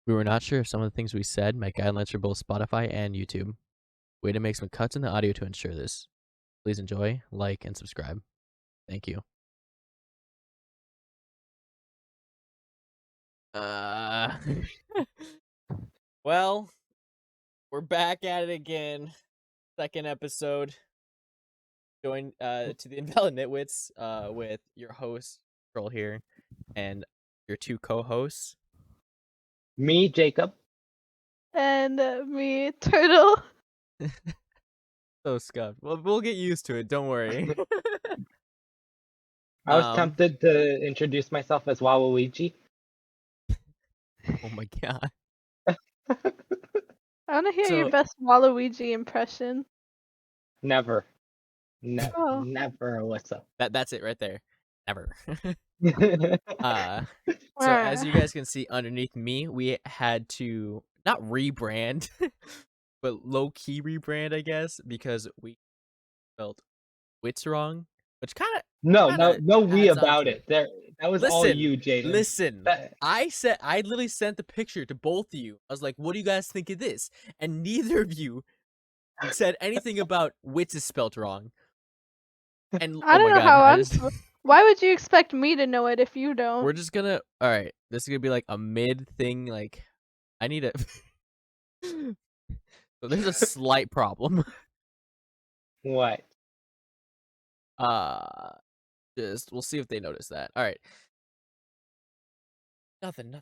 We were not sure if some of the things we said met guidelines for both Spotify and YouTube. We had to make some cuts in the audio to ensure this. Please enjoy, like, and subscribe. Thank you. Well, we're back at it again. Second episode. Join to the Invalid Nit-Wits with your host, Troll here, and your two co-hosts. Me, Jacob. And me, Turtle. So scuffed. Well, we'll get used to it. Don't worry. I was tempted to introduce myself as Waluigi. Oh my god. I want to hear your best Waluigi impression. Never. Oh. Never, Alyssa. That's it right there. Never. So as you guys can see underneath me, we had to not rebrand, but low-key rebrand, I guess, because we spelled wits wrong, which kind of no we about it. That was all you, Jaden. Listen, I literally sent the picture to both of you. I was like, "What do you guys think of this?" And neither of you said anything about wits is spelled wrong. And I don't know how Why would you expect me to know it if you don't? We're just gonna. All right, this is gonna be like a mid thing. Like, I need a. So there's a slight problem. What? We'll see if they notice that. All right. Nothing.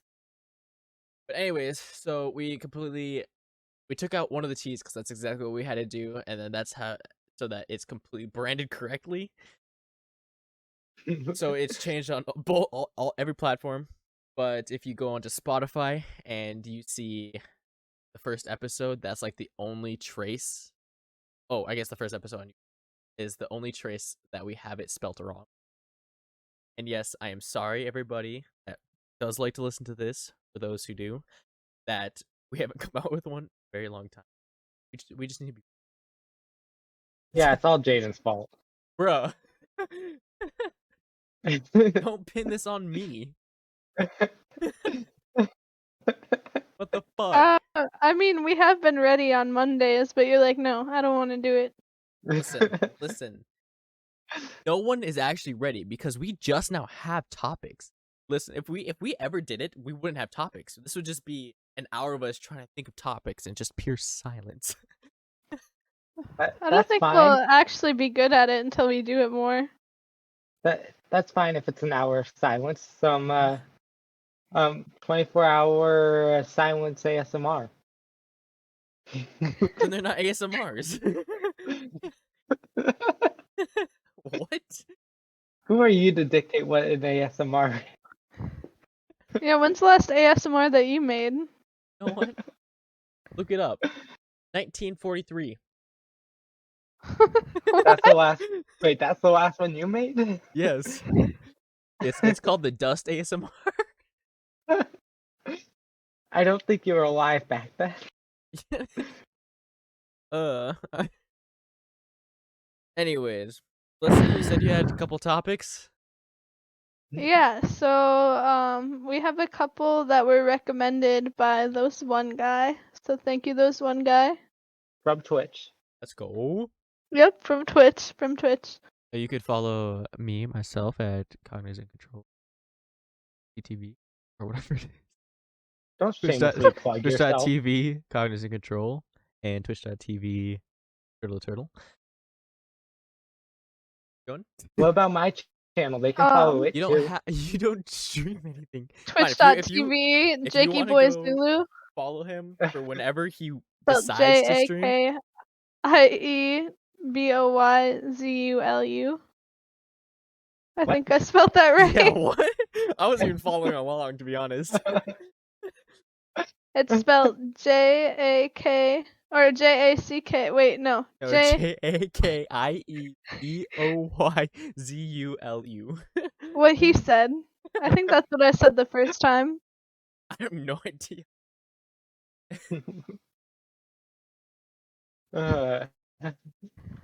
But anyways, so we took out one of the T's because that's exactly what we had to do, and then that's how so that it's completely branded correctly. So it's changed on every platform. But if you go onto Spotify and you see the first episode, that's like the only trace. Oh, I guess the first episode is the only trace that we have it spelt wrong. And yes, I am sorry, everybody that does like to listen to this, for those who do, that we haven't come out with one in a very long time. We just need to be... Yeah, it's all Jaden's fault. Bruh. Don't pin this on me. What the fuck? I mean, we have been ready on Mondays, but you're like, no, I don't want to do it. Listen. No one is actually ready because we just now have topics. Listen, if we ever did it, we wouldn't have topics. This would just be an hour of us trying to think of topics and just pure silence. I don't think we'll actually be good at it until we do it more. That's fine if it's an hour of silence. Some 24-hour silence ASMR. And they're not ASMRs. What? Who are you to dictate what an ASMR is? Yeah, when's the last ASMR that you made? You know what? Look it up. 1943. That's the last. Wait, that's the last one you made? Yes. It's called the Dust ASMR. I don't think you were alive back then. Anyways, listen, you said you had a couple topics? Yeah, so we have a couple that were recommended by those one guy. So thank you, those one guy. From Twitch. Let's go. Yep, from Twitch. You could follow me, myself, at Cognizant Control TV, or whatever it is. Don't shamelessly plug yourself. Twitch.tv, Cognizant Control, and Twitch.tv, Turtle. Going? What about my channel? They can follow it too. You don't stream anything. Twitch.tv, Jakey Boy Zulu. Follow him for whenever he decides to stream. JAKIEBOYZULU. I think I spelled that right. Yeah, what? I wasn't even following along, to be honest. It's spelled JAK or JACK. Wait, no. JAKIEBOYZULU. What he said. I think that's what I said the first time. I have no idea.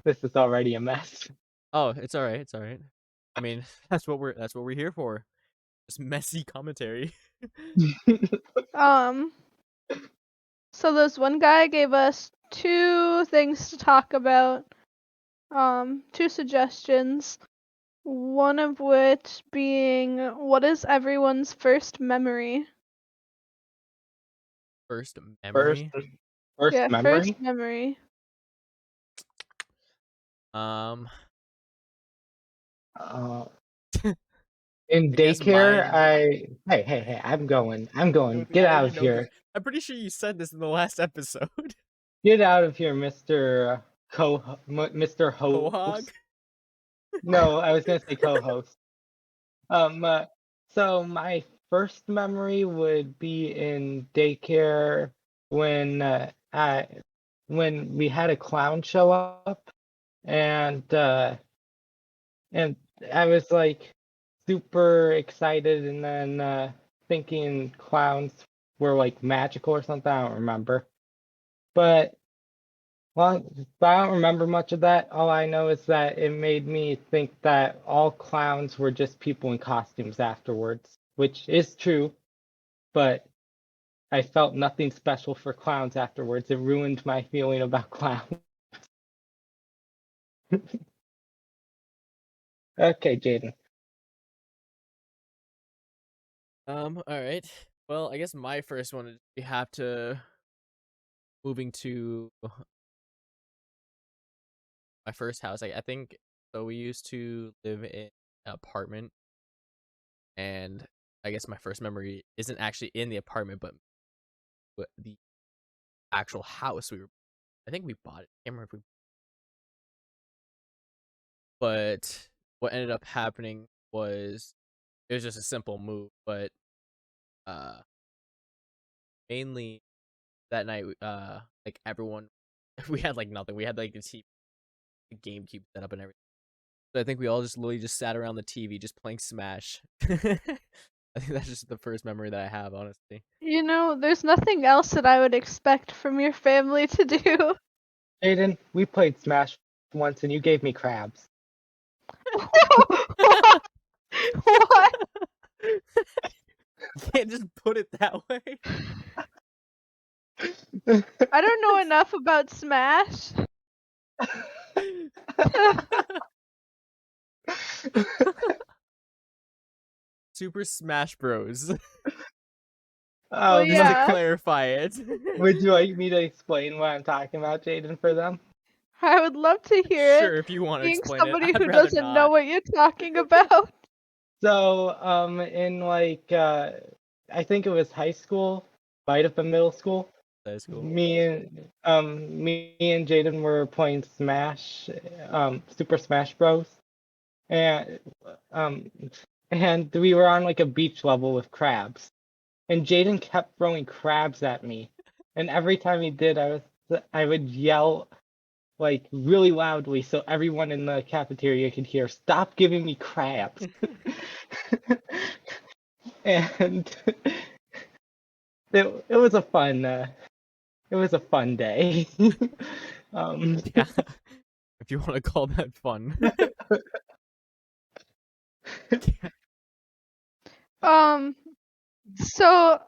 This is already a mess. Oh, it's alright. I mean, that's what we're here for. Just messy commentary. So this one guy gave us 2 things to talk about. 2 suggestions. One of which being, what is everyone's first memory? First First, memory. first Yeah, first memory. memory. Um, Uh, in I guess daycare, mine. hey, I'm going. I Get out already of know this. here. I'm pretty sure you said this in the last episode. Get out of here, Mr. Quahog. Host. No, I was gonna say co-host. Um, uh, so my first memory would be in daycare when when we had a clown show up, and and I was like super excited, and then thinking clowns were like magical or something. I don't remember, but well, but I don't remember much of that. All I know is that it made me think that all clowns were just people in costumes afterwards, which is true, but I felt nothing special for clowns afterwards. It ruined my feeling about clowns. Okay, Jaden. All right. Well, I guess my first one is we have to moving to my first house. I think so. We used to live in an apartment, and I guess my first memory isn't actually in the apartment, but the actual house we were. I think we bought it. I can't remember if we. But what ended up happening was it was just a simple move, but uh, mainly that night, like everyone, we had like nothing. We had like the GameCube set up and everything. So I think we all just literally just sat around the TV just playing Smash. I think that's just the first memory that I have, honestly. You know, there's nothing else that I would expect from your family to do. Jaden, we played Smash once and you gave me crabs. What? What? You can't just put it that way. I don't know enough about Smash. Super Smash Bros. Well, Um, Just to yeah, clarify it. would you like me to explain what I'm talking about, Jaden, for them? I would love to hear it, Sure, if you want to being explain it. somebody I'd who rather doesn't know not. what you're talking about. So, in like, I think it was high school, might have been middle school. That's cool. Me and Jaden were playing Smash, Super Smash Bros. And um, and we were on like a beach level with crabs. And Jaden kept throwing crabs at me. And every time he did, I would yell like really loudly so everyone in the cafeteria could hear, "Stop giving me crabs." And it was a fun day. um, Yeah. If you want to call that fun. So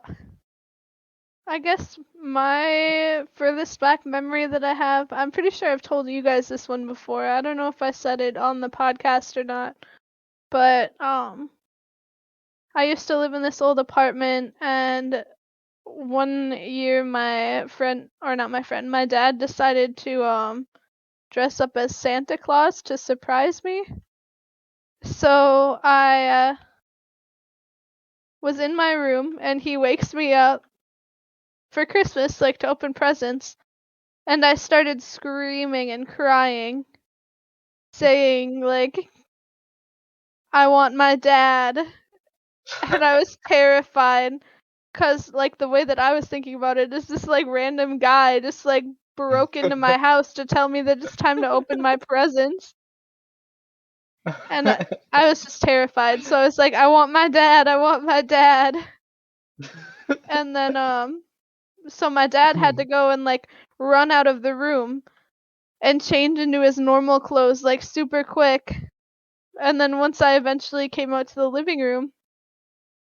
I guess my furthest back memory that I have, I'm pretty sure I've told you guys this one before. I don't know if I said it on the podcast or not. But I used to live in this old apartment, and one year my friend, or not my friend, my dad decided to dress up as Santa Claus to surprise me. So I was in my room, and he wakes me up for Christmas, like to open presents, and I started screaming and crying, saying like, "I want my dad," and I was terrified. Cause like the way that I was thinking about it is this like random guy just like broke into my house to tell me that it's time to open my presents, and I was just terrified. So I was like, I want my dad, I want my dad. And then so my dad had to go and like run out of the room and change into his normal clothes like super quick. And then once I eventually came out to the living room,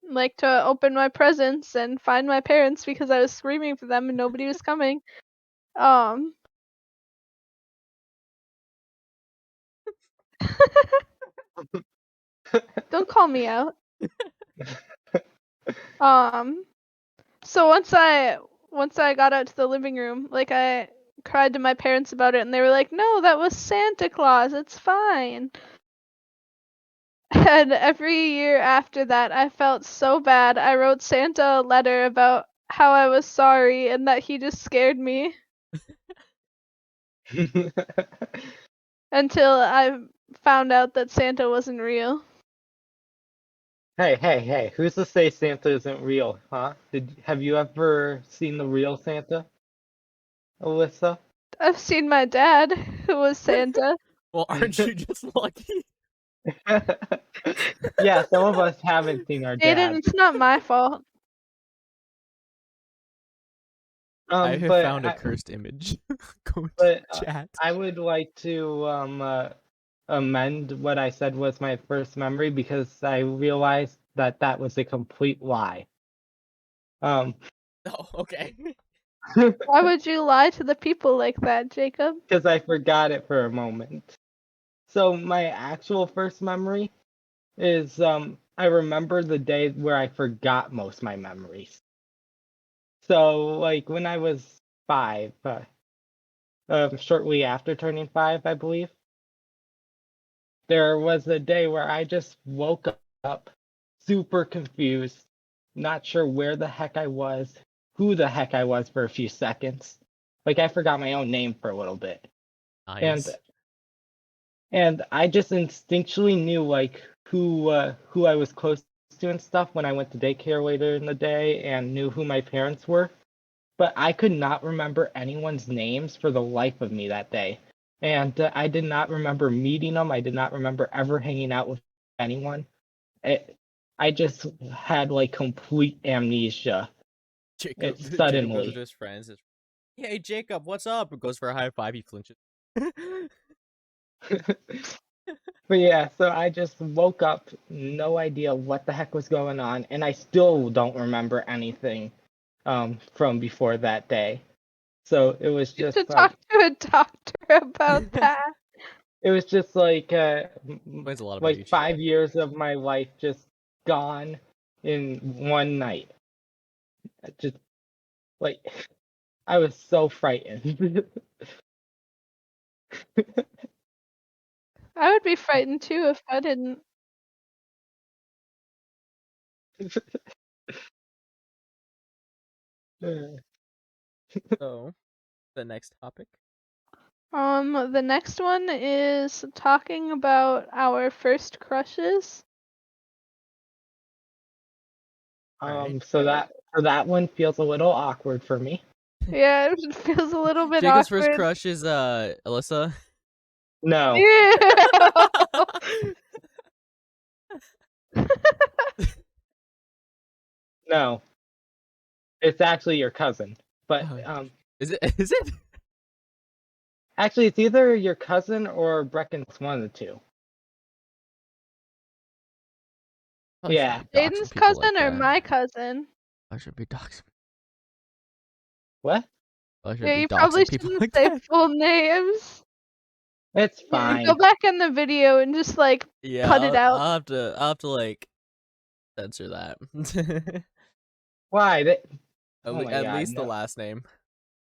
like to open my presents and find my parents because I was screaming for them and nobody was coming. Um Don't call me out. Um so once I got out to the living room, like I cried to my parents about it and they were like, "No, that was Santa Claus. It's fine." And every year after that, I felt so bad. I wrote Santa a letter about how I was sorry and that he just scared me until I found out that Santa wasn't real. Hey, who's to say Santa isn't real, huh? Have you ever seen the real Santa, Alyssa? I've seen my dad, who was Santa. Well, aren't you just lucky? Yeah, some of us haven't seen our Aiden, dad. it's not my fault. I have But found a cursed image. Go to but chat. I would like to amend what I said was my first memory because I realized that that was a complete lie. Um, Oh, okay. Why would you lie to the people like that, Jacob? because I forgot it for a moment. So my actual first memory is I remember the day where I forgot most of my memories. So like when I was 5, shortly after turning 5, I believe, there was a day where I just woke up super confused, not sure where the heck I was, who the heck I was for a few seconds. Like I forgot my own name for a little bit. And Nice. and I just instinctually knew like who I was close to and stuff when I went to daycare later in the day and knew who my parents were. But I could not remember anyone's names for the life of me that day. And I did not remember meeting them. I did not remember ever hanging out with anyone. I just had like complete amnesia. Jacob It's Jacob goes suddenly. to his friends. Hey, Jacob, what's up? Goes for a high five. He flinches. But yeah, so I just woke up, no idea what the heck was going on, and I still don't remember anything from before that day. So it was You should just talk to a doctor about that. it was just Explains a lot about you. like 5 years of my life just gone in one night. Just like I was so frightened. I would be frightened too if I didn't. So, the next topic. The next one is talking about our first crushes. Alright. So that one feels a little awkward for me. Yeah, it feels a little bit Jacob's first awkward. crush is Alyssa. No, no, it's actually your cousin. But Oh, is it? Is it? actually, it's either your cousin or Brecken's one of the two. Probably shouldn't Yeah. be doxing Aiden's people like cousin or that. my cousin? I should be doxing. What? I shouldn't Yeah, be you probably doxing people shouldn't like say that. full names. It's Yeah, go fine. back in the video and just like Yeah, cut it out. I'll have to like censor that. Why? Oh my At God, least the no. last name.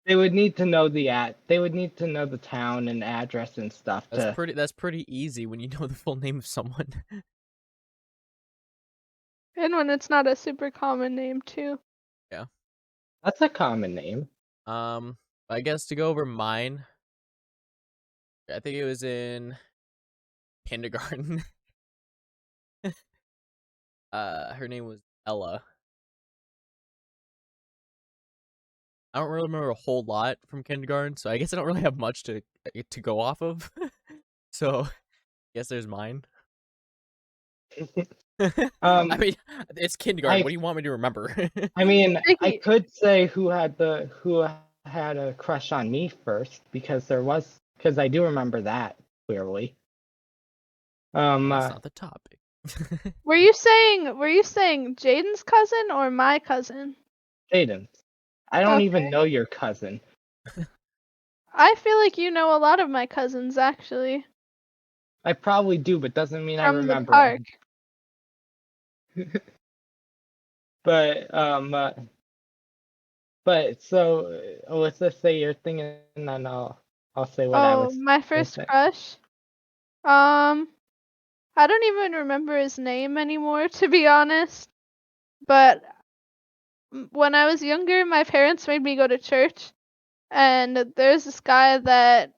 They would need to know They would need to know the town and address and stuff to. That's pretty easy when you know the full name of someone. And when it's not a super common name too. Yeah. That's a common name. I guess to go over mine, I think it was in kindergarten. Her name was Ella. I don't really remember a whole lot from kindergarten, so I guess I don't really have much to go off of. So, I guess there's mine. I Um, mean, it's kindergarten. I What do you want me to remember? I mean, I Hey, could say who had a crush on me first because I do remember that clearly. That's Um, not the topic. Were you saying Jaden's cousin or my cousin? Jaden, I don't even Okay. know your cousin. I feel like you know a lot of my cousins actually I probably do, but doesn't mean I from the remember park. them. But so let's just say your thing, and then I'll say what I Oh, was my gonna first say. crush. I don't even remember his name anymore, to be honest. But when I was younger, my parents made me go to church, and there's this guy that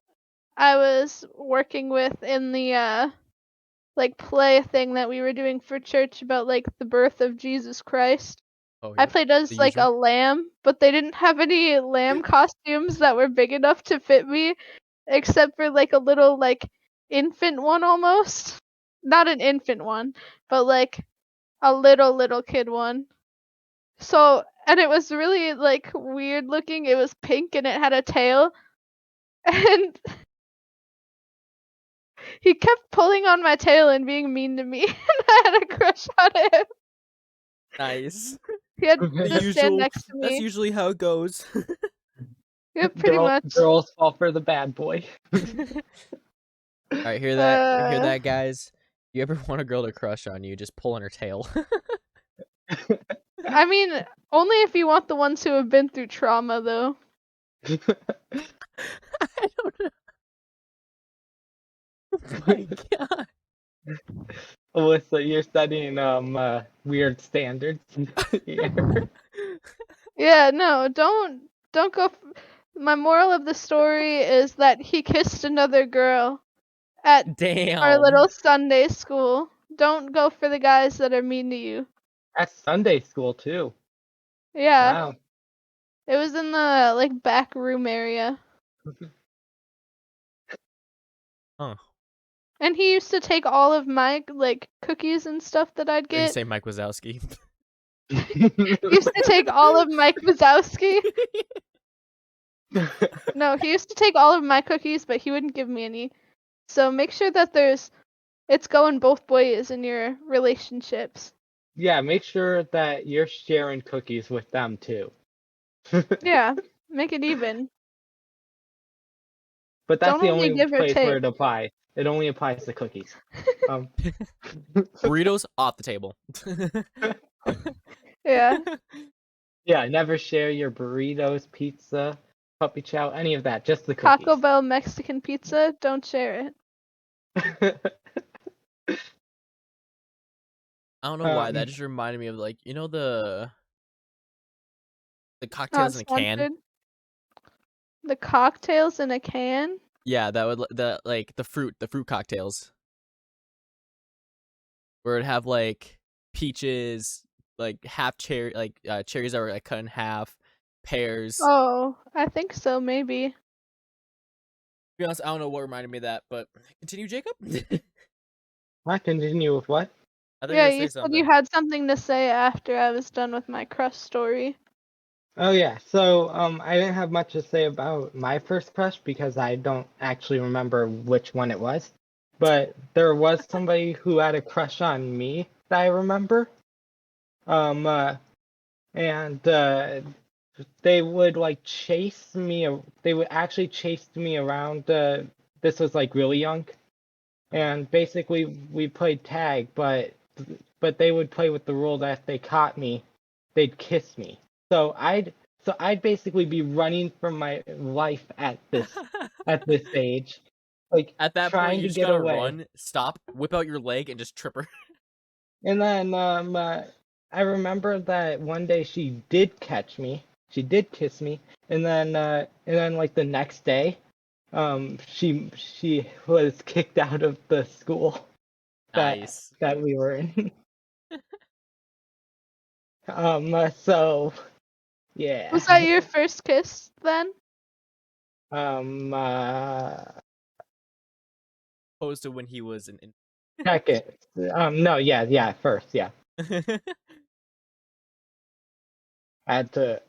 I was working with in the like play thing that we were doing for church about like the birth of Jesus Christ. Oh I yeah, played the as like a usual. lamb, but they didn't have any lamb costumes that were big enough to fit me, except for like a little like infant one almost. Not an infant one, but like a little kid one. So, and it was really like weird looking. It was pink and it had a tail. And he kept pulling on my tail and being mean to me. And I had a crush on him. Nice. He had The to stand usual. next to That's me. usually how it goes. Yeah, pretty much. Girls fall for the bad boy. All right, hear that? Hear Uh, that, guys? You ever want a girl to crush on you? Just pull on her tail. I mean, only if you want the ones who have been through trauma, though. I don't know. Oh my god. Alyssa, you're studying weird standards here. Yeah, no, don't go. My moral of the story is that he kissed another girl at our Damn. little Sunday school. Don't go for the guys that are mean to you. That's Sunday school too. Yeah, Wow. it was in the like back room area. Huh. And he used to take all of my like cookies and stuff that I'd You're gonna get. say Mike Wazowski. He used to take all of Mike Wazowski. No, he used to take all of my cookies, but he wouldn't give me any. So make sure that it's going both ways in your relationships. Yeah, make sure that you're sharing cookies with them too. Yeah, make it even. But that's Don't the only only give or place where take. it applies. It only applies to cookies. Um, Burritos off the table. Yeah. yeah, never share your burritos, pizza, puppy chow, any of that. Just the Taco cookies. Bell Mexican pizza, don't share it. I don't know why. That um, just reminded me of like the Not cocktails in a can. sponsored. The cocktails in a can? Yeah, that would the fruit cocktails where it'd have like peaches, like half cherry, like cherries that were like cut in half, pears. Oh, I think so, maybe. To be honest, I don't know what reminded me of that, but continue, Jacob. I continue with what? I thought you were Yeah, gonna you say said you something. had something to say after I was done with my crush story. Oh yeah, so I didn't have much to say about my first crush because I don't actually remember which one it was. But there was somebody who had a crush on me that I remember. Um, uh, and they would like chase me. They would actually chase me around. This was like really young, and basically we played tag, but they would play with the rule that if they caught me, they'd kiss me. So I'd basically be running for my life at this age, like At that point, trying you to just get gotta away. run, stop, whip out your leg, and just trip her. And then I remember that one day she did catch me. She did kiss me, and then like the next day, she was kicked out of the school Nice. that we were in. So Was that yeah. your first kiss then? Um, uh, Opposed to when he was an Second. No, yeah, first, yeah. infant. I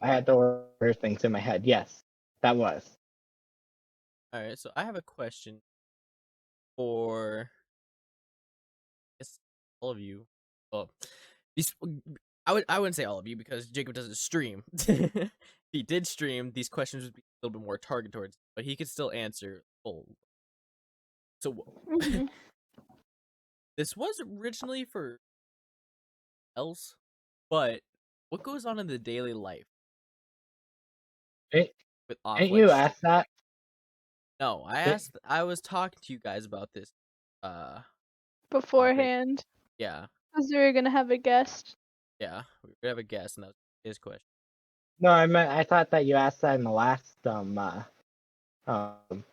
had to order things in my head. Yes, that was. All right, so I have a question for. all of you. Well, I wouldn't say all of you because Jacob doesn't stream. If he did stream, these questions would be a little bit more targeted towards, but he could still answer. Oh, so Mhm. this was originally for else, but what goes on in the daily life Ain't, with off ain't like you asked that? No, It- I was talking to you guys about this topic. Beforehand, Yeah, because we were gonna have a guest. yeah. We have a guess, and that was his question. No, I thought that you asked that in the last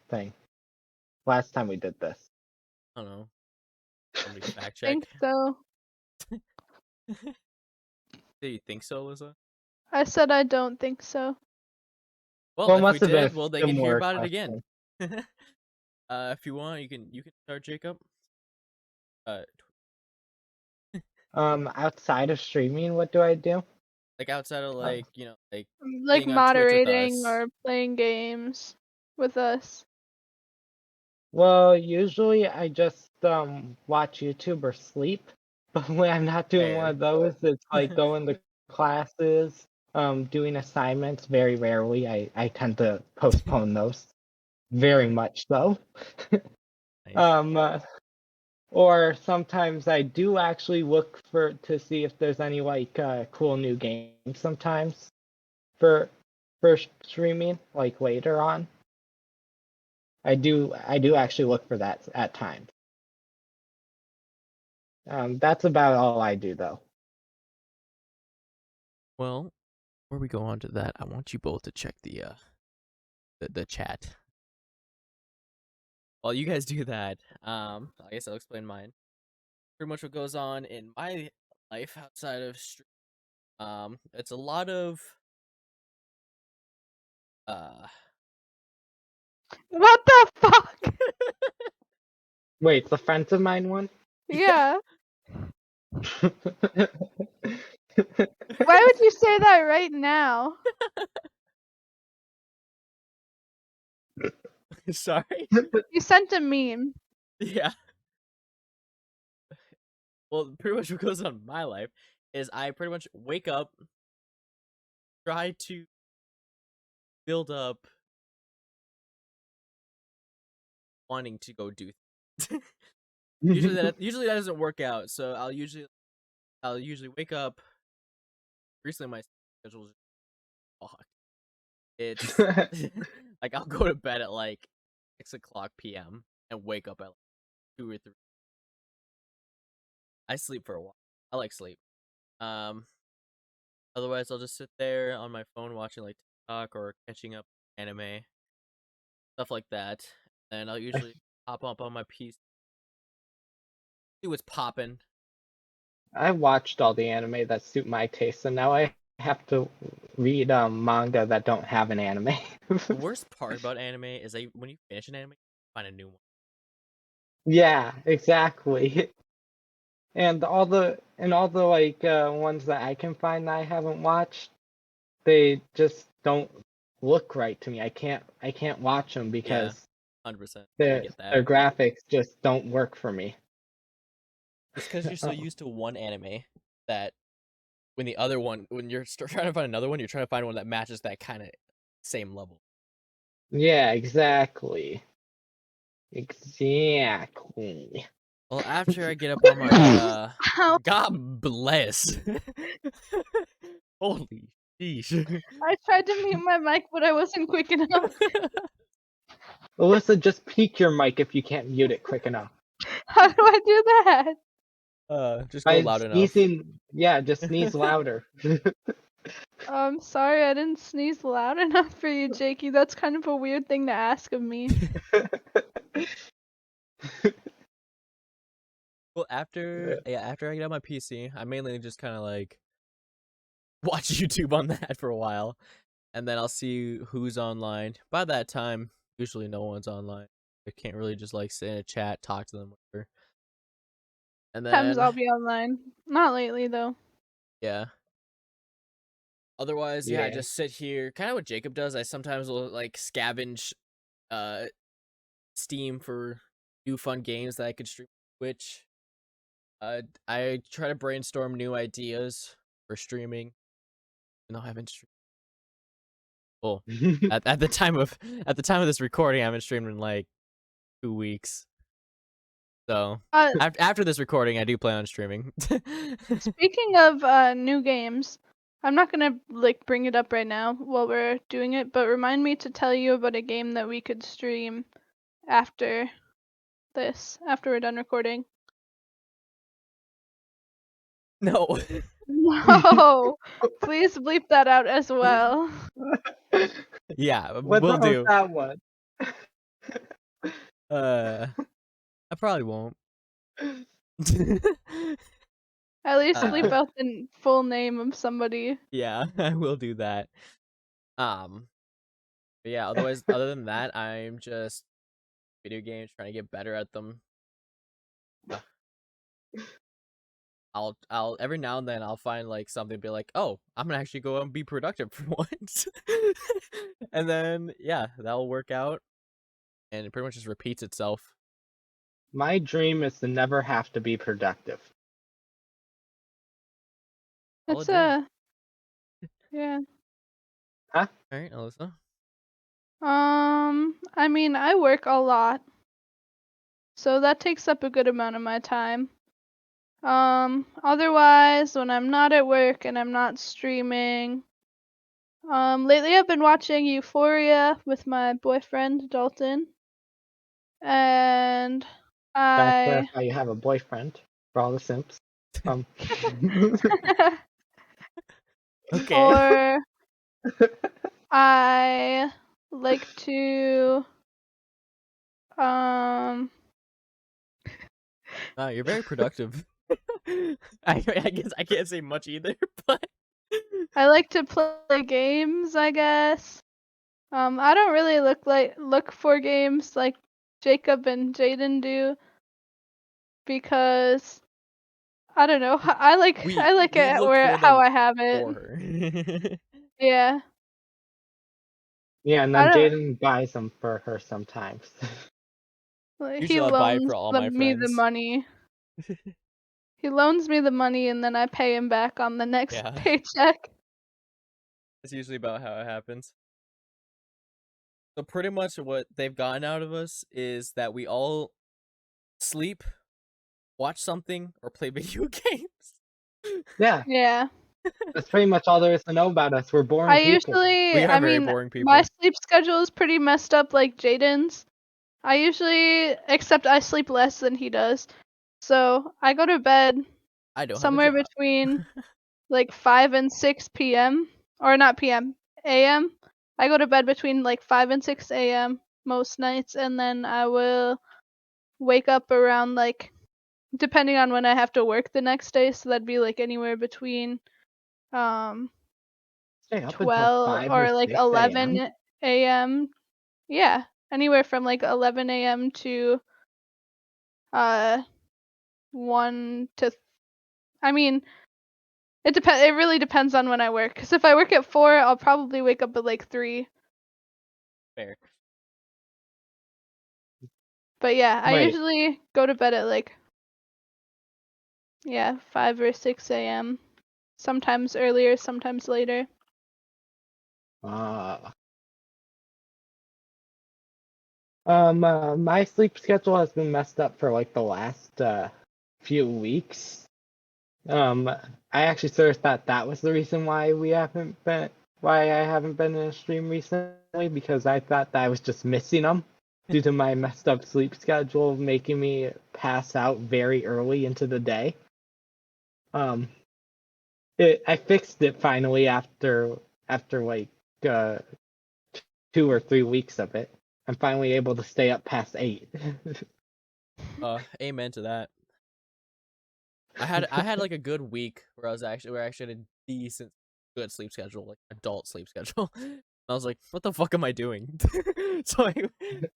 thing. Last time we did this. I don't know. Somebody fact I think check. so. Do you think so, Alyssa? I said I don't think so. Well, Well, it if we must have been did, a well, they can hear similar about it again. question. If you want, you can start, Jacob. Uh, Outside of streaming, what do I do? like outside of Uh, like Like being on Twitch with moderating us. or playing games with us. Well, usually I just watch YouTube or sleep. But when I'm not doing one Fair. of those, it's like going to classes, doing assignments. Very rarely, I tend to postpone those. Very much so. Nice. Or sometimes I do actually look to see if there's any like cool new games sometimes for streaming like later on. I do actually look for that at times. That's about all I do though. Well, before we go on to that, I want you both to check the chat. While you guys do that, I guess I'll explain mine. Pretty much what goes on in my life outside of stream. It's a lot of uh What the fuck? Wait, the friends of mine one? Yeah. Why would you say that right now? Sorry. You sent a meme. Yeah. Well, pretty much what goes on in my life is I pretty much wake up, try to build up wanting to go do things. usually that doesn't work out, so I'll usually wake up. Recently my schedule is fucked. It's like I'll go to bed at like 6:00 p.m. and wake up at like 2 or 3. I sleep for a while. I like sleep. Um, Otherwise I'll just sit there on my phone watching like TikTok or catching up anime, stuff like that. And I'll usually hop up on my PC, see what's popping. I watched all the anime that suit my taste, and now I have to read manga that don't have an anime. The worst part about anime is that when you finish an anime, you find a new one. Yeah, exactly. And all the like ones that I can find that I haven't watched, they just don't look right to me. I can't watch them Yeah, because 100%. I their get that. their graphics just don't work for me. It's because you're so Uh, used to one anime that when you're trying to find another one, you're trying to find one that matches that kind of same level. yeah, exactly. Exactly. Well, after I get up on my Ow. God bless. Holy sheesh. I tried to mute my mic, but I wasn't quick enough. Alyssa, just peek your mic if you can't mute it quick enough. How do I do that? Just go By loud enough. sneezing, yeah, just sneeze louder. I'm sorry I didn't sneeze loud enough for you, Jakey. That's kind of a weird thing to ask of me. Well, after I get on my PC, I mainly just kind of like watch YouTube on that for a while, and then I'll see who's online. By that time, usually no one's online. I can't really just like sit in a chat, talk to them, whatever. And Times then I'll be online. Not lately though. yeah. Otherwise, yeah, I Yeah. just sit here, kind of what Jacob does. I sometimes will like scavenge, uh, Steam for new fun games that I could stream on Twitch. I try to brainstorm new ideas for streaming. No, I haven't streamed. Well, at the time of this recording, I haven't streamed in like 2 weeks. So Uh, after this recording, I do plan on streaming. Speaking of new games, I'm not gonna like bring it up right now while we're doing it, but remind me to tell you about a game that we could stream after after we're done recording. No. No, please bleep that out as well. Yeah, What's will wrong with do. that one? I probably won't. At least bleep out the full name of somebody. Yeah, I will do that. But yeah, other than that, I'm just video games, trying to get better at them. I'll every now and then I'll find like something to be like, oh, I'm gonna actually go out and be productive for once. And then yeah, that'll work out. And it pretty much just repeats itself. My dream is to never have to be productive. It's yeah. Huh? Alright, Alyssa. I mean, I work a lot, so that takes up a good amount of my time. Otherwise, when I'm not at work and I'm not streaming, lately I've been watching Euphoria with my boyfriend Dalton, and Gotta I clarify, you have a boyfriend for all the simps. Okay. or I like to Wow, you're very productive. I guess I can't say much either, but I like to play games, I guess. I don't really look for games like Jacob and Jaden do because I don't know. I like we it look where for how them I have it. for her. Yeah. Yeah, and I then don't. Jaden buys them for her sometimes. He Usually I'll buy it loans for all my me the friends. money. He loans me the money and then I pay him back on the next Yeah. paycheck. That's usually about how it happens. So pretty much what they've gotten out of us is that we all sleep, watch something, or play video games. Yeah, Yeah. that's pretty much all there is to know about us. We're boring I people. We are I very mean, boring my people. sleep schedule is pretty messed up like Jaden's. Except I sleep less than he does. So I go to bed I don't have a somewhere job. between like 5 and 6 p.m. Or not p.m. a.m. I go to bed between like 5 and 6 a.m. most nights, and then I will wake up around like, depending on when I have to work the next day, so that'd be like anywhere between um Stay up until 12 5 or or like 6 a.m. 11 a.m. Yeah, anywhere from like 11 a.m. to 1 to I mean, it really depends on when I work. Cause if I work at 4, I'll probably wake up at like 3. Fair. But yeah, I Wait, usually go to bed at like 5 or 6 a.m. Sometimes earlier, sometimes later. My sleep schedule has been messed up for like the last few weeks. I actually sort of thought that was the reason why I haven't been in a stream recently, because I thought that I was just missing them due to my messed up sleep schedule making me pass out very early into the day. I fixed it finally after like 2 or 3 weeks of it. I'm finally able to stay up past 8. Amen to that. I had like a good week where I actually had a decent good sleep schedule, like adult sleep schedule. I was like, what the fuck am I doing? So I went back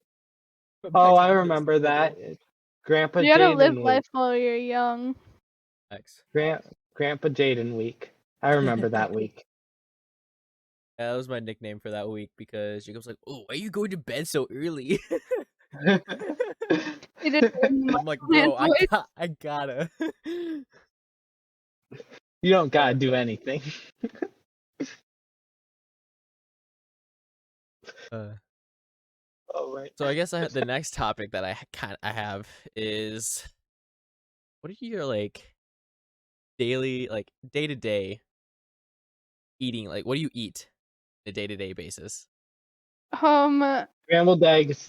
Oh, to I the good remember sleep that. schedule. Grandpa You gotta live Jaden week. life while you're young. Thanks. Grandpa Jaden week. I remember that week. Yeah, that was my nickname for that week because Jacob's like, oh, why are you going to bed so early? He didn't learn the I'm like, man bro, voice. I gotta. You don't gotta do anything. Uh, Oh my. so I guess the next topic that I have is, what are your like daily, like day to day eating? Like, what do you eat on a day to day basis? Scrambled eggs,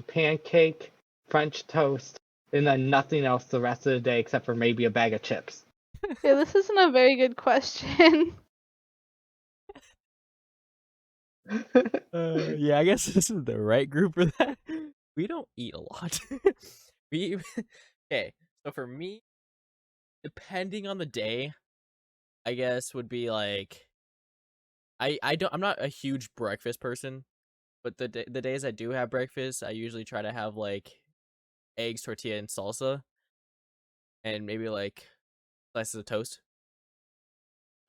pancake, French toast, and then nothing else the rest of the day except for maybe a bag of chips. Yeah, this isn't a very good question. Yeah, I guess this is the right group for that. We don't eat a lot. we okay. So for me, depending on the day, I guess would be like I'm not a huge breakfast person, but the days I do have breakfast, I usually try to have like eggs, tortilla, and salsa, and maybe like slices of toast,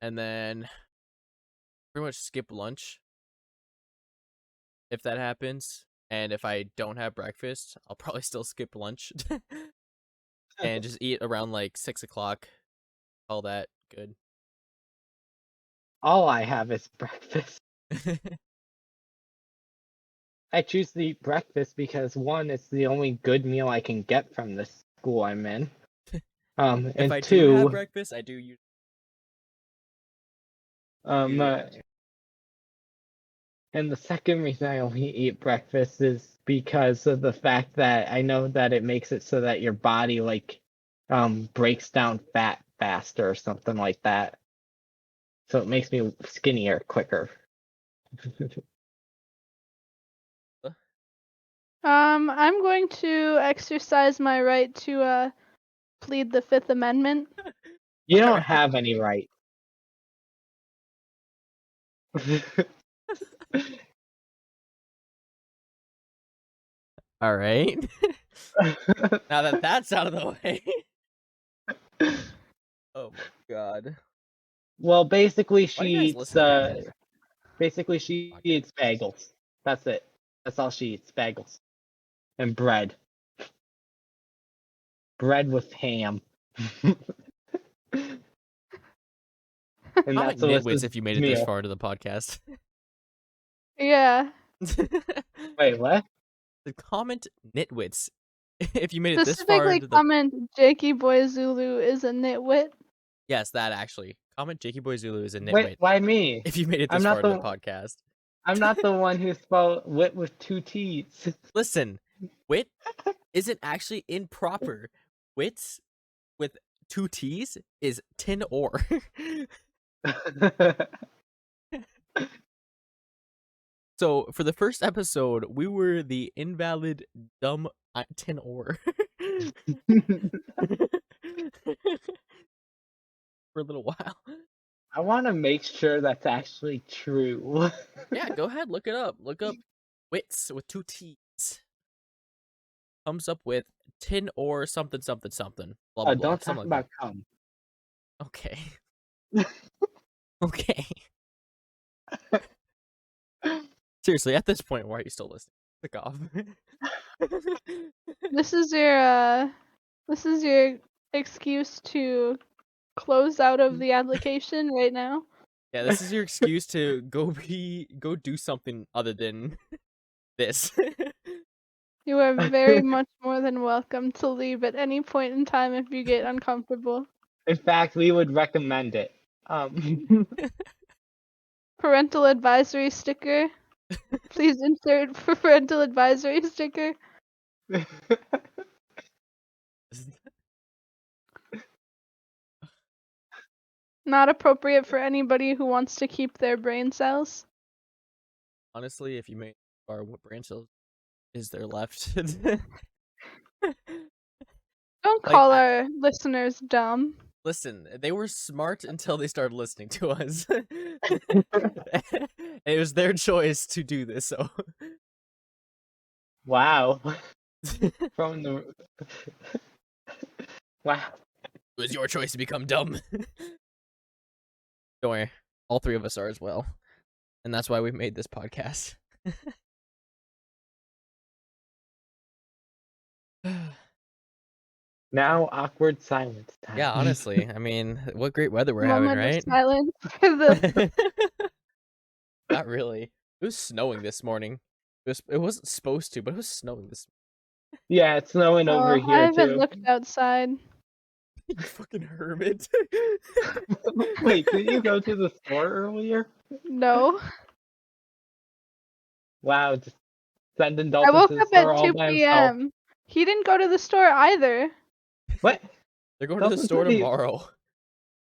and then pretty much skip lunch if that happens. And if I don't have breakfast, I'll probably still skip lunch and just eat around like 6 o'clock. All that good. All I have is breakfast. I choose to eat breakfast because one, it's the only good meal I can get from the school I'm in. If And I do have two, breakfast, I do use. um, uh, and the second reason I only eat breakfast is because of the fact that I know that it makes it so that your body breaks down fat faster or something like that. So it makes me skinnier quicker. I'm going to exercise my right to plead the Fifth Amendment. You don't Alright. have any right. All right. Now that that's out of the way. Oh my god. Well, basically Why do she you guys eats listen to this podcast? bagels. That's it. That's all she eats, bagels. And bread. Bread with ham. And Comment that's Nit-Wits Alyssa's if you made it this meal. far into the podcast. Yeah. Wait, what? Comment Nit-Wits if you made it this far Specifically into the. comment Jakey Boy Zulu is a nitwit. Yes, that actually. Comment Jakey Boy Zulu is a Wait, nitwit why me? if you made it I'm this far not into the the podcast. I'm not the one who spelled wit with two T's. Listen, wit isn't actually improper. Wits with two T's is tin ore. So for the first episode, we were the invalid dumb tin ore. For a little while. I want to make sure that's actually true. Yeah, go ahead, look it up. Look up wits with two T's. Comes up with tin ore something something something. Blah blah blah. Don't Something talk like that. about cum. Okay. Okay. Seriously, at this point, why are you still listening? Click off. This is your excuse to close out of the application right now. Yeah, this is your excuse to go do something other than this. You are very much more than welcome to leave at any point in time if you get uncomfortable. In fact, we would recommend it. Parental advisory sticker. Please insert parental advisory sticker. Not appropriate for anybody who wants to keep their brain cells. Honestly, if you made our what brain cells is there left? Don't Like, call our listeners dumb. listen, they were smart until they started listening to us. It was their choice to do this, so. Wow. From the wow. It was your choice to become dumb. Don't worry, all three of us are as well. And that's why we made this podcast. Now awkward silence time. Yeah, honestly, I mean, what great weather we're having, Moment right? of silence for the. Not really. It was snowing this morning. It wasn't supposed to, but it was snowing this. Yeah, it's snowing over Oh, I here haven't too. looked outside. You fucking hermit. Wait, did you go to the store earlier? No. Wow, just sending I Dalton woke to the up store at all 2 by himself. p.m. He didn't go to the store either. What? They're going to the Dalton store said he, tomorrow.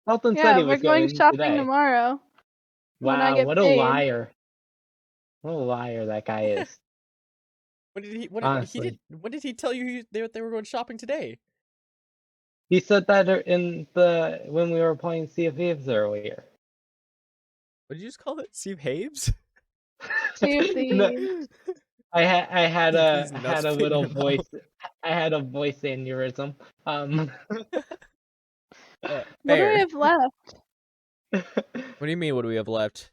Dalton said Yeah, he we're was going going shopping today. tomorrow when I Wow, get what a paid. liar. What a liar that guy is. When did he? Honestly. When did he tell you they were going shopping today? He said that when we were playing Sea of Thieves earlier. What did you just call it? Steve Haves? See if No, the. I had Think these I nuts had a fit in little your mouth. voice. I had a voice aneurysm. What do we Fair. have left? What do you mean? What do we have left?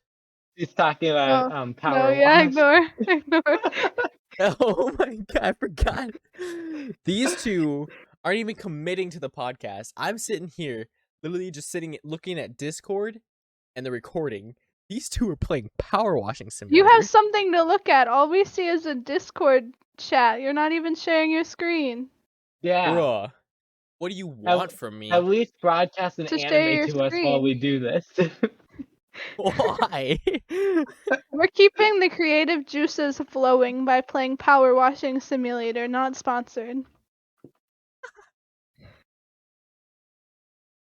He's talking Oh, about no, power yeah, wash. ignore. Oh my god, I forgot. These two aren't even committing to the podcast. I'm sitting here, literally just looking at Discord and the recording. These two are playing Power Washing Simulator. You have something to look at. All we see is a Discord chat. You're not even sharing your screen. Yeah. Bruh. What do you want from me? At least broadcast an To share anime your to us while screen. we do this. Why? We're keeping the creative juices flowing by playing Power Washing Simulator, not sponsored.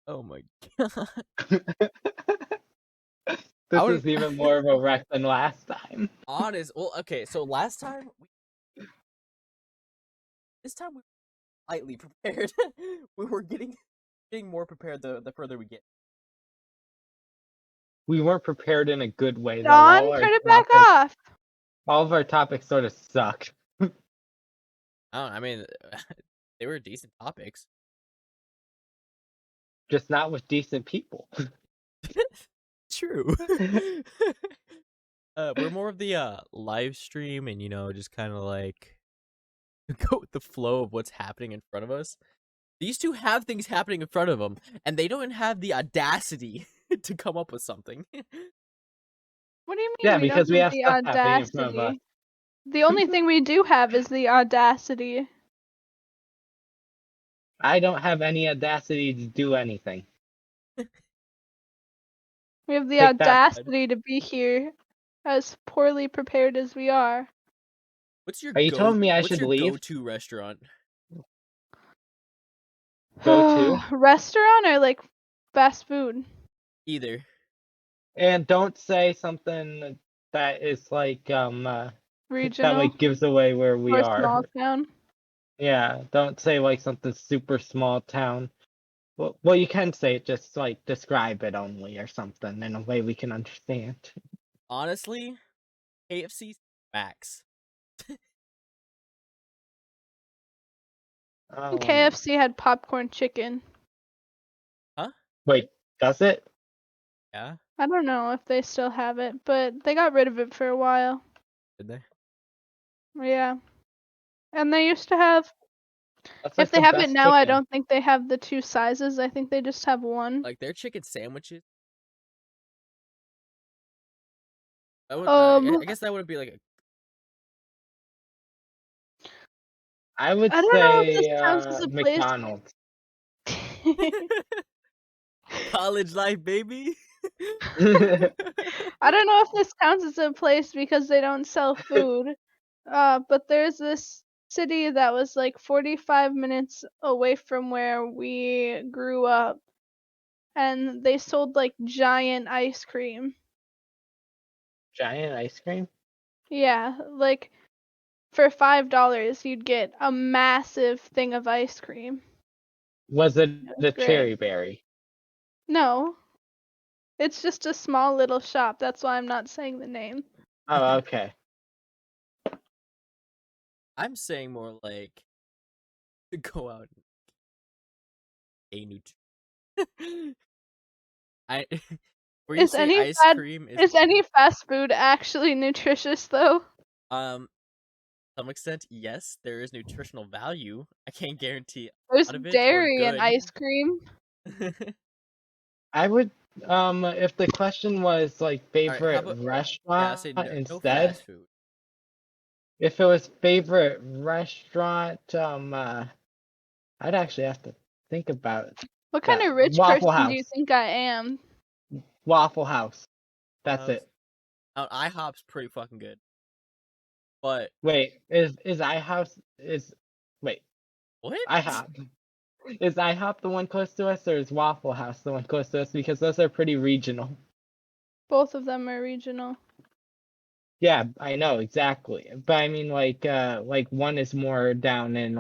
Oh my god. This is even more of a wreck than last time. Well, okay, so this time we were slightly prepared. We were getting more prepared the further we get. We weren't prepared in a good way, though. Dawn, turn it back off. All of our topics sort of sucked. I mean, they were decent topics. Just not with decent people. True. We're more of the live stream and just kind of like go with the flow of what's happening in front of us. These two have things happening in front of them, and they don't have the audacity to come up with something. What do you mean? Yeah, we because don't we have the stuff happening in front of us. audacity? The only thing we do have is the audacity. I don't have any audacity to do anything. We have the Take that. audacity to be here, as poorly prepared as we are. What's your Are you telling me I should leave? go-to restaurant? Go to? Restaurant or like fast food? Either. And don't say something that is like Regional that like gives away where we or are. small town? Yeah, don't say like something super small town. Well, you can say it, just like describe it only or something in a way we can understand. Honestly, KFC Max. KFC had popcorn chicken. Huh? Wait, does it? Yeah. I don't know if they still have it, but they got rid of it for a while. Did they? Yeah. And they used to have. That's If like they the have it best now, I chicken. don't think they have the two sizes. I think they just have one. Like their chicken sandwiches. I guess that wouldn't be like a. I would I don't know if say this counts as a place. McDonald's. College life, baby. I don't know if this counts as a place because they don't sell food. But there's this city that was like 45 minutes away from where we grew up, and they sold like giant ice cream. Giant ice cream? Yeah, like for $5 you'd get a massive thing of ice cream. Was it the great. cherry berry? No. It's just a small little shop. That's why I'm not saying the name. Oh, okay. I'm saying more like to go out and a new. Where you say ice cream is any fast food actually nutritious though? some extent, yes, there is nutritional value. I can't guarantee a There's lot of it or dairy in good. ice cream. I would if the question was like All right, how favorite about I restaurant say no instead, fast food. if it was favorite restaurant, I'd actually have to think about What kind that. of rich Waffle person do you House. think I am? Waffle House. That's it. IHOP's pretty fucking good, but Wait, is IHOuse is wait, what? IHOP. Is IHOP the one close to us or is Waffle House the one close to us? Because those are pretty regional. Both of them are regional. Yeah, I know exactly. But I mean like one is more down in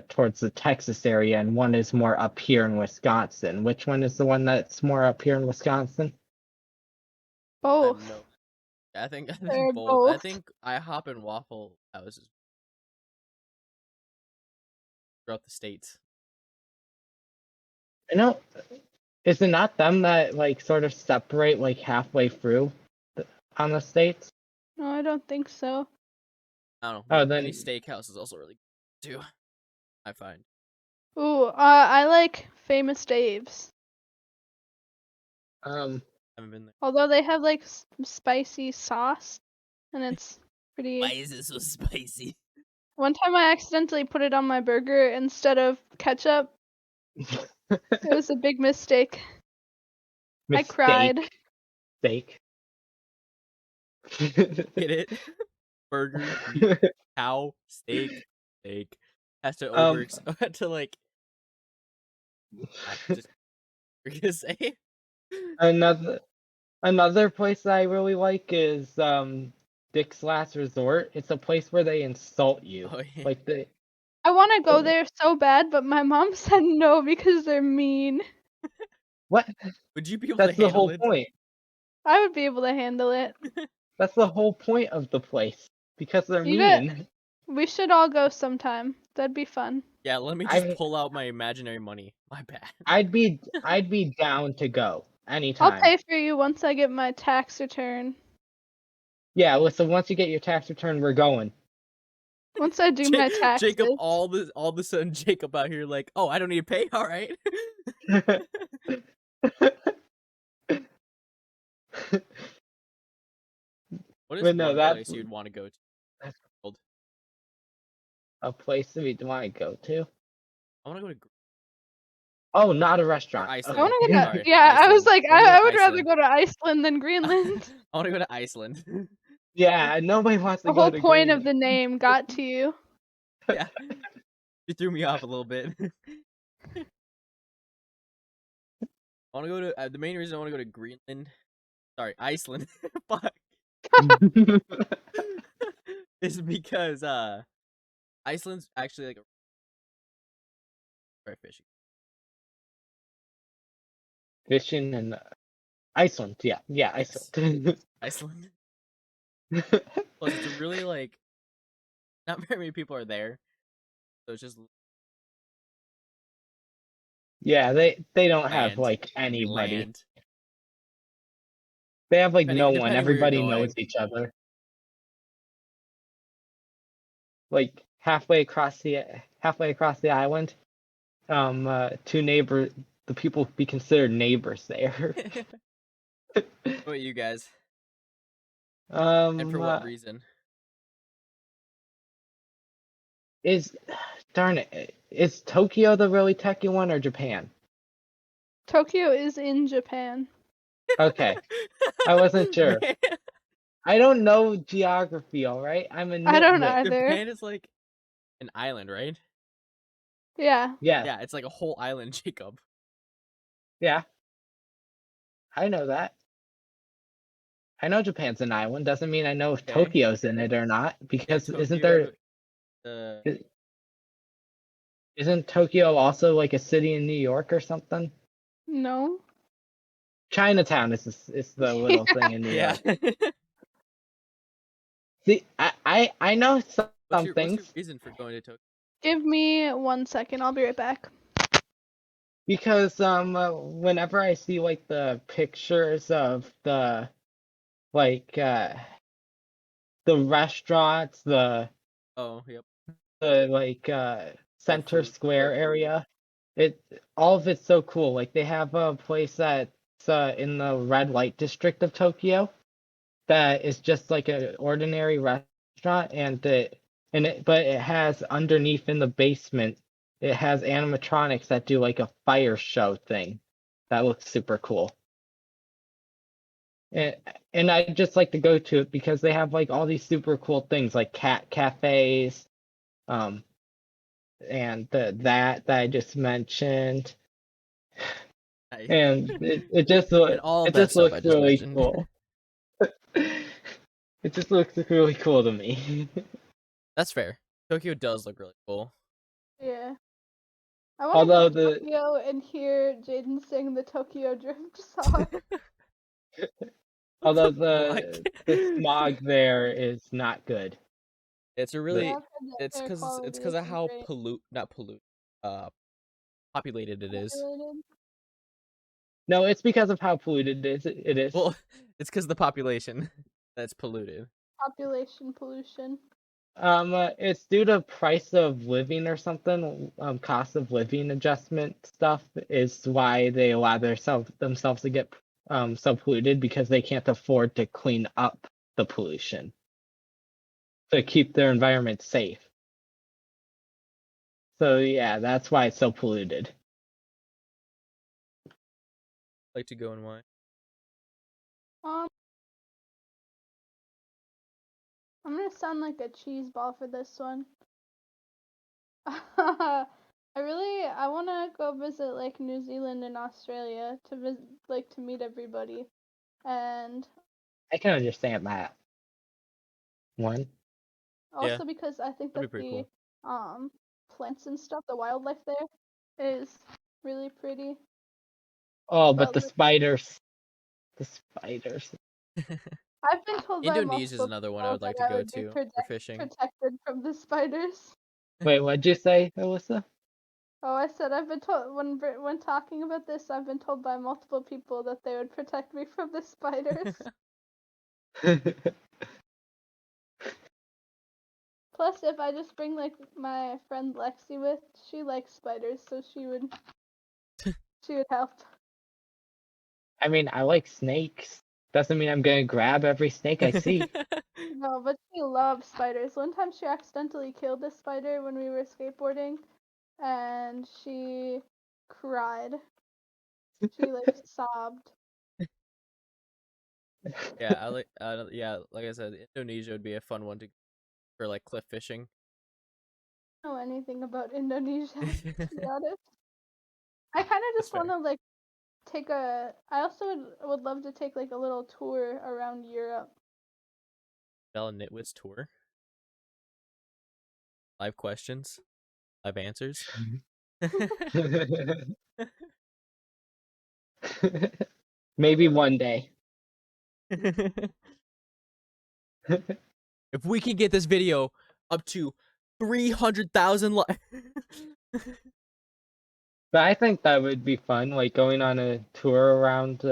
towards the Texas area and one is more up here in Wisconsin. Which one is the one that's more up here in Wisconsin? I have Both. no. I think They're both. I both. think IHOP and Waffle Houses throughout the states. I know. Is it not them that like sort of separate like halfway through on the states? No, I don't think so. I don't know. Oh, Any then steakhouse is also really good too. I find. Ooh, I like Famous Dave's. um I haven't been there. Although they have like spicy sauce, and it's pretty. Why is it so spicy? One time I accidentally put it on my burger instead of ketchup. It was a big mistake. I cried. Steak. Get it? Burger, meat, cow, steak. Has to Um, to like. I just what you gonna say? another place that I really like is Dick's Last Resort. It's a place where they insult you. Oh yeah. Like they I want to go there so bad, but my mom said no because they're mean. what? Would you be able to That's the handle whole it? point. I would be able to handle it. That's the whole point of the place because they're You got. mean. We should all go sometime. That'd be fun. Yeah, let me just I pull out my imaginary money. My bad. I'd be down to go I'll anytime. pay for you once I get my tax return. Yeah, listen, once you get your tax return, we're going. Once I do my taxes. Jacob, all of a sudden, Jacob out here like, oh, I don't need to pay. All right. What is But no, one that's place you'd want to go to? a place that we'd want to go to. I want to go to Oh, not a or restaurant. Iceland. I want to go to. Sorry, Yeah, I was Iceland. like, I wanna go I to would rather Iceland. go to Iceland than Greenland. I want to go to Iceland. Yeah, nobody wants to The go whole to point of Greenland. the name got to you. Yeah, you threw me off a little bit. I want to go to the main reason I want to go to Greenland. Sorry, Iceland. Fuck. Is because Iceland's actually like a very fishing. Fishing in Iceland. Yeah, Yes. Iceland. Iceland. Plus, it's a really like not very many people are there, so it's just Yeah, they don't have land. like anybody. Land. They have like no one. Depending where you're Everybody knows going. each other. Like halfway across the island, two neighbor the people be considered neighbors there. What about you guys? And for what reason? Is darn it, is Tokyo the really techie one or Japan? Tokyo is in Japan. Okay, I wasn't sure. Man, I don't know geography, all right? I'm a I don't nitwit. either. Japan is like an island, right? Yeah. Yeah, Yeah, it's like a whole island, Jacob. yeah, I know that. I know Japan's an island. Doesn't mean I know if Okay. Tokyo's in it or not. Because isn't Tokyo also like a city in New York or something? No. Chinatown is the little thing in New Yeah. York. See, I know some What's your things reason for going to Tokyo? Give me 1 second. I'll be right back. because whenever I see like the pictures of the like the restaurants, the Oh, yep. The center food. square area. It all of it's so cool. Like they have a place that's in the red light district of Tokyo that is just like an ordinary restaurant, but it has underneath in the basement, it has animatronics that do like a fire show thing. That looks super cool. And and I just like to go to it because they have like all these super cool things like cat cafes, um, and that I just mentioned, Nice. and And all it that just stuff I looks just really mentioned. cool. It just looks really cool to me. That's fair. Tokyo does look really cool. Yeah. I want to go Although to the Tokyo and hear Jaden sing the Tokyo Drift song. although Fuck. the smog there is not good. It's a The, Yeah, really I've heard that it's air because it's quality because of isn't how great. not pollute populated it is. Populated. no, it's because of how polluted it is. Well, it's because the population that's polluted. Population pollution. It's due to price of living or something. Cost of living adjustment stuff is why they allow themselves to get so polluted because they can't afford to clean up the pollution to keep their environment safe. So yeah, that's why it's so polluted. Like to go and why? Um, I'm gonna sound like a cheese ball for this one. I wanna go visit like New Zealand and Australia to visit, like to meet everybody, and I can understand that one. Yeah, also because I think that'd that be pretty the cool. plants and stuff, the wildlife there is really pretty. Oh, but But the like, spiders, the spiders. I've been told by Indonesia is multiple another one I people would that like to I go would be to for fishing. protected from the spiders. Wait, what'd you say, Alyssa? Oh, I said I've been told when talking about this, I've been told by multiple people that they would protect me from the spiders. Plus, if I just bring like my friend Lexi with, she likes spiders, so she would help. I mean, I like snakes. Doesn't mean I'm gonna grab every snake I see. No, but she loves spiders. One time she accidentally killed a spider when we were skateboarding, and she cried. She like sobbed. Yeah, I like. Yeah, like I said, Indonesia would be a fun one to for like cliff fishing. I don't know anything about Indonesia, to be honest. I kind of That's just want fair. to like take a. I also would love to take like a little tour around Europe. Bella Nit-Wits tour. Live questions, live answers. Maybe one day. If we can get this video up to 300,000 likes. But I think that would be fun, like going on a tour around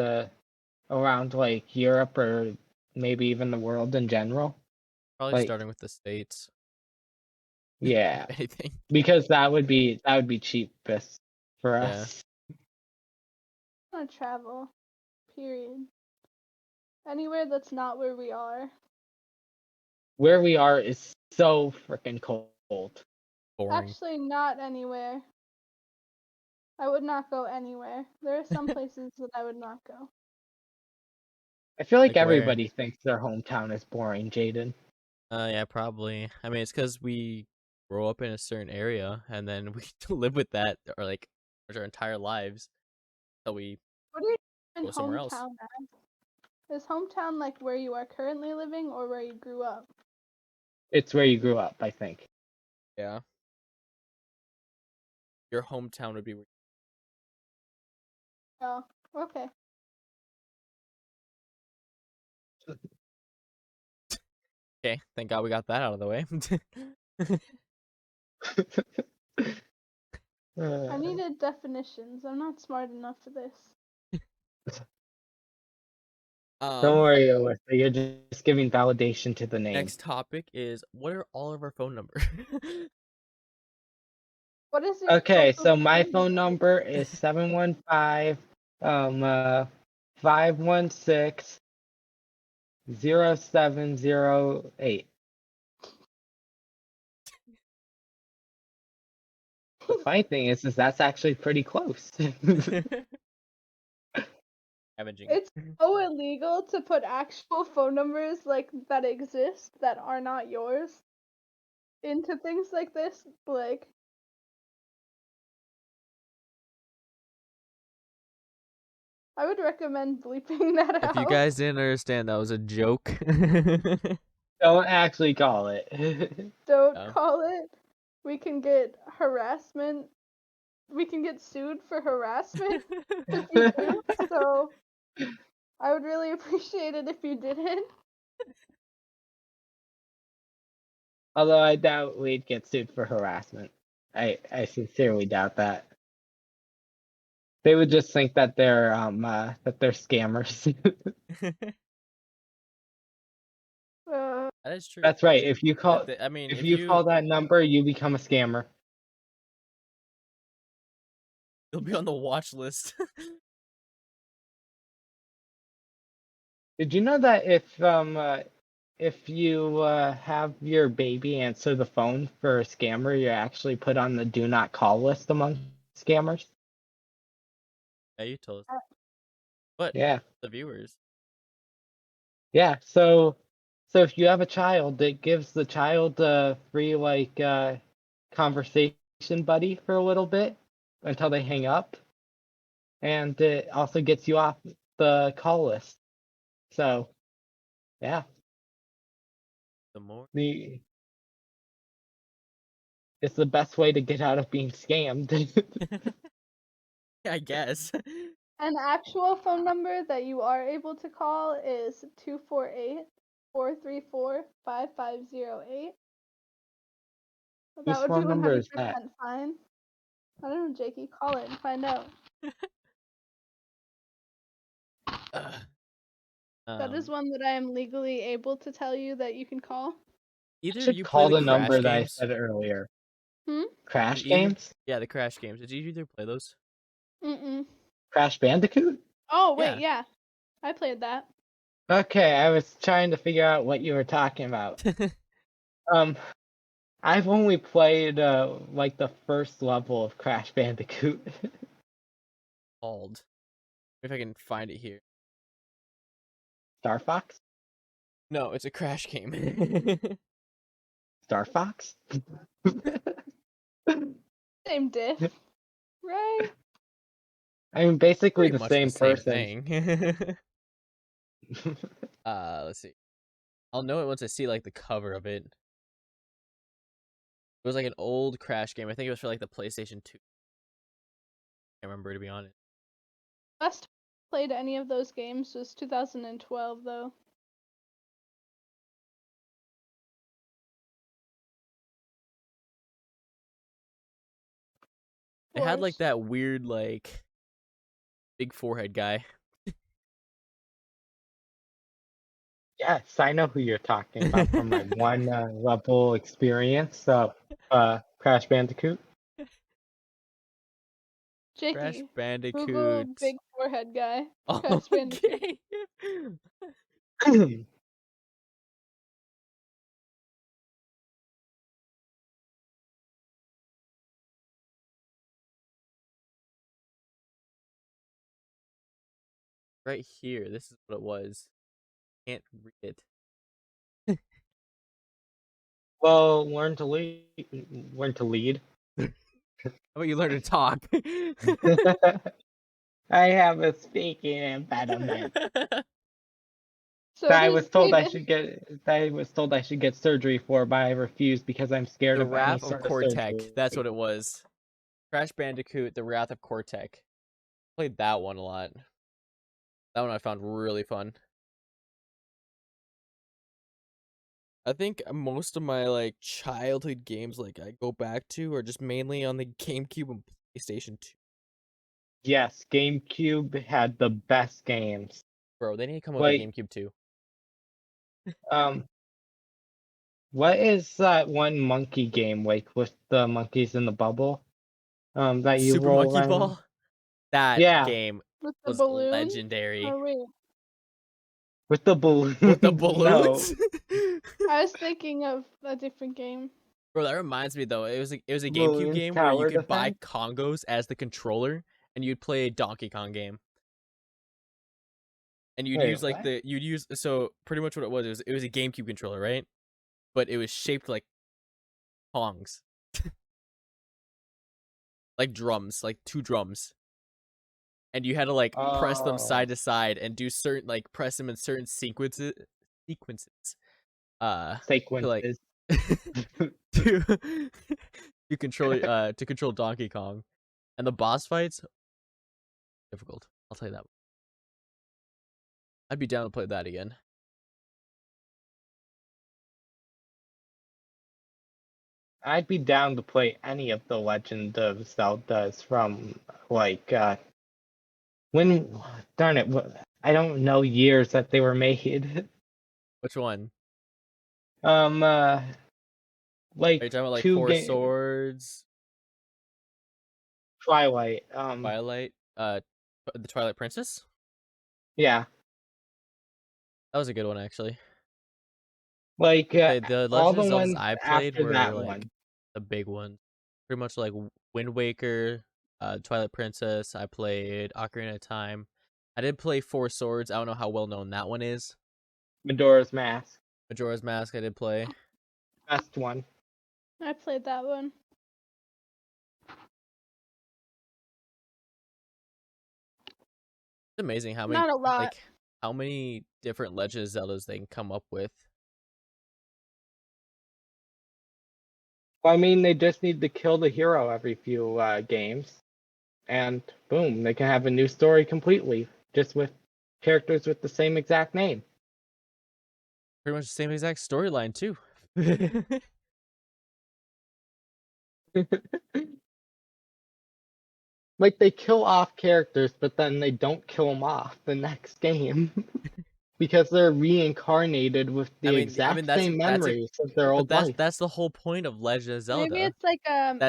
like Europe or maybe even the world in general. Probably Like, starting with the States, if yeah, anything. because that would be cheapest for Yeah. us. I want to travel. Period. Anywhere that's not where we are. Where we are is so freaking cold. Boring. Actually, not anywhere. I would not go anywhere. There are some places that I would not go. I feel like Like where? everybody thinks their hometown is boring, Jaden. Yeah, probably. I mean, it's because we grow up in a certain area and then we live with that or like our entire lives until we What are you in go somewhere else. hometown as? Is hometown like where you are currently living or where you grew up? It's where you grew up, I think. Yeah. Your hometown would be where. Oh, okay. Okay, thank God we got that out of the way. I needed definitions. I'm not smart enough for this. Don't worry, Alyssa. You're just giving validation to the name. Next topic is, what are all of our phone numbers? What is it? Okay, so my phone number is 715 516 0708. The funny thing is that's actually pretty close. Scavenging. It's so illegal to put actual phone numbers like that exist that are not yours into things like this. Like, I would recommend bleeping that out. If you guys didn't understand, that was a joke. Don't actually call it. Don't call it. We can get harassment. We can get sued for harassment if you do. So I would really appreciate it if you didn't. Although I doubt we'd get sued for harassment. I sincerely doubt that. They would just think that they're scammers. That is true. That's right. If you call if you call that number, you become a scammer. you'll be on the watch list. Did you know that if you have your baby answer the phone for a scammer, you're actually put on the do not call list among scammers? Yeah, you told us. But Yeah. the viewers. Yeah, so if you have a child, it gives the child a free conversation buddy for a little bit until they hang up, and it also gets you off the call list. So, yeah, The more. it's the best way to get out of being scammed. I guess. An actual phone number that you are able to call is 248-434-5508. That would be phone number is 100% that? fine. I don't know, Jakey. Call it and find out. That is one that I am legally able to tell you that you can call. Either should you call play the Crash number that I games. said earlier. Crash Games? Yeah, the Crash games. Did you either play those? Crash Bandicoot? Oh, wait, yeah. I played that. Okay, I was trying to figure out what you were talking about. I've only played the first level of Crash Bandicoot. Called. If I can find it here. Star Fox? No, it's a Crash game. Star Fox? Same diff, right? I mean, basically Pretty the much same the same person. thing. Let's see. I'll know it once I see like the cover of it. It was like an old Crash game. I think it was for like the PlayStation 2. Can't remember, to be honest. Last time I played any of those games was 2012, though. It had like that weird like big forehead guy. Yes, I know who you're talking about from my one level experience of Crash Bandicoot. Jakey, Crash Bandicoot. Google big forehead guy. Oh, Crash Bandicoot. Okay. Right here. This is what it was. Can't read it. Well, learn to lead. Learn to lead. How about you learn to talk? I have a speaking impediment. So I was told I should get surgery for, but I refused because I'm scared The of any Wrath of sort of Cortec. surgery. That's what it was. Crash Bandicoot, The Wrath of Cortec. Played that one a lot. That one I found really fun. I think most of my like childhood games like I go back to are just mainly on the GameCube and PlayStation 2. Yes, GameCube had the best games. Bro, they need to come with a Like, GameCube too. um, what is that one monkey game like with the monkeys in the bubble? That you Super roll Monkey around. Ball? That Yeah, game With the was balloon? legendary. Or wait, with the balloons. With the No, balloons? I was thinking of a different game. Bro, that reminds me though. It was a GameCube balloons game where you tower could buy defense. Congos as the controller, and you'd play a Donkey Kong game. And you'd Wait, use like what? so pretty much what it was a GameCube controller, right? But it was shaped like Kongs, like drums, like two drums, and you had to like press them Oh, side to side and do certain like press them in certain sequences to like sequences. to to control Donkey Kong, and the boss fights difficult. I'll tell you that. I'd be down to play that again. I'd be down to play any of the Legend of Zeldas from like when darn it, I don't know years that they were made. Which one? Um uh Are you like talking about like two Four game Swords, Twilight. Twilight, the Twilight Princess? Yeah. That was a good one actually. Like The all Legend the of Zeldas ones I played after were that like one. the big ones. Pretty much like Wind Waker, Twilight Princess. I played Ocarina of Time. I did play Four Swords. I don't know how well known that one is. Majora's Mask. Majora's Mask. I did play. Best one. I played that one. It's amazing Not a lot. how many different Legend of Zeldas they can come up with. Well, I mean, they just need to kill the hero every few games, and boom, they can have a new story completely, just with characters with the same exact name. Pretty much the same exact storyline too. Like they kill off characters, but then they don't kill them off the next game because they're reincarnated with the I mean exact same memories of their but old life. that's the whole point of Legend of Maybe Zelda. it's like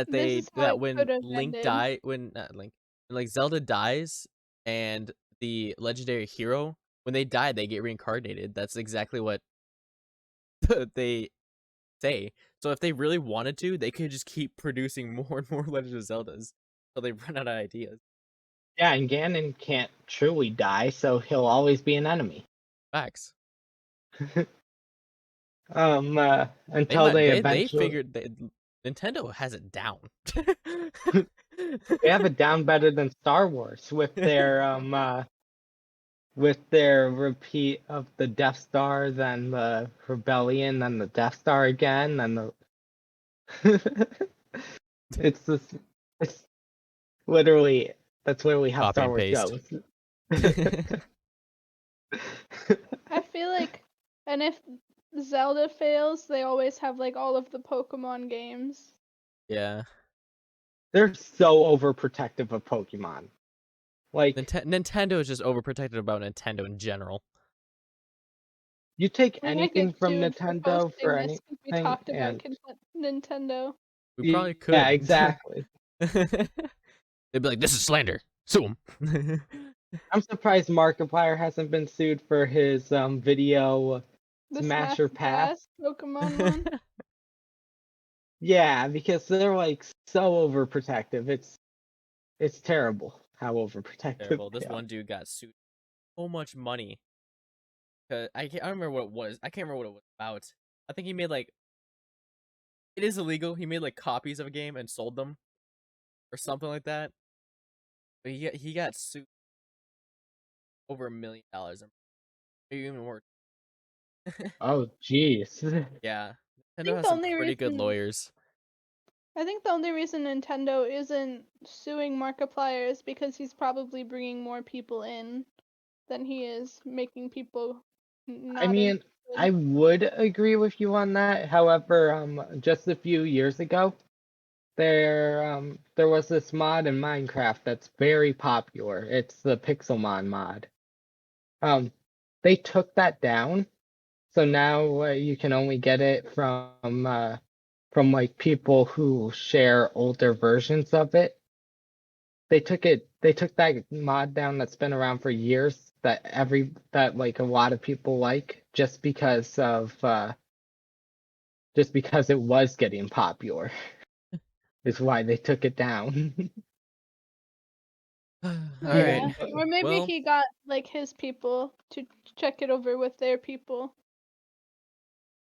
this is how That it could when have Link ended. die when not Link when like Zelda dies and the legendary hero when they die they get reincarnated. That's exactly what they say. So if they really wanted to, they could just keep producing more and more Legend of Zeldas until they run out of ideas. Yeah, and Ganon can't truly die, so he'll always be an enemy. Facts. Until they They eventually figured Nintendo has it down. they have it down better than Star Wars with their repeat of the Death Star, then the Rebellion, then the Death Star again, then the it's this it's literally that's literally how Copy Star and Wars paste. goes. I feel like, and if Zelda fails, they always have like all of the Pokemon games. Yeah. They're so overprotective of Pokemon. Like Nintendo is just overprotected about Nintendo in general. you take We might anything get from sued for Nintendo for posting this because we anything, talked about and Nintendo. We probably yeah, could. exactly. They'd be like, "This is slander. Sue him." I'm surprised Markiplier hasn't been sued for his video The Smash Smash or Pass. Pass Pokemon one. Yeah, because they're like so overprotective. It's terrible how overprotective Terrible. they This are. one dude got sued so much money. I don't remember what it was. I can't remember what it was about. I think he made like it is illegal. He made like copies of a game and sold them or something like that. But he got sued over $1 million or maybe even more. Oh, jeez. Yeah, I Nintendo think has the some only pretty good reason lawyers. I think the only reason Nintendo isn't suing Markiplier is because he's probably bringing more people in than he is making people I not mean, I interested. would agree with you on that. However, just a few years ago, there was this mod in Minecraft that's very popular. It's the Pixelmon mod. They took that down, so now you can only get it from like people who share older versions of it. They took that mod down that's been around for years that like a lot of people like just because it was getting popular is why they took it down. All Yeah. right. Or maybe Well, he got like his people to check it over with their people.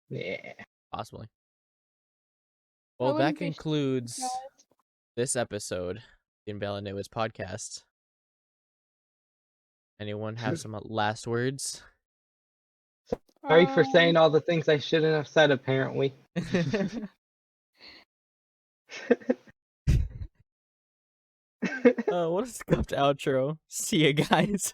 Yeah. possibly. I Well, that wouldn't be concludes surprised. this episode, the Unveil and Nit-Wits podcast. Anyone have some last words? Sorry for saying all the things I shouldn't have said, apparently. What a scuffed outro. See ya, guys.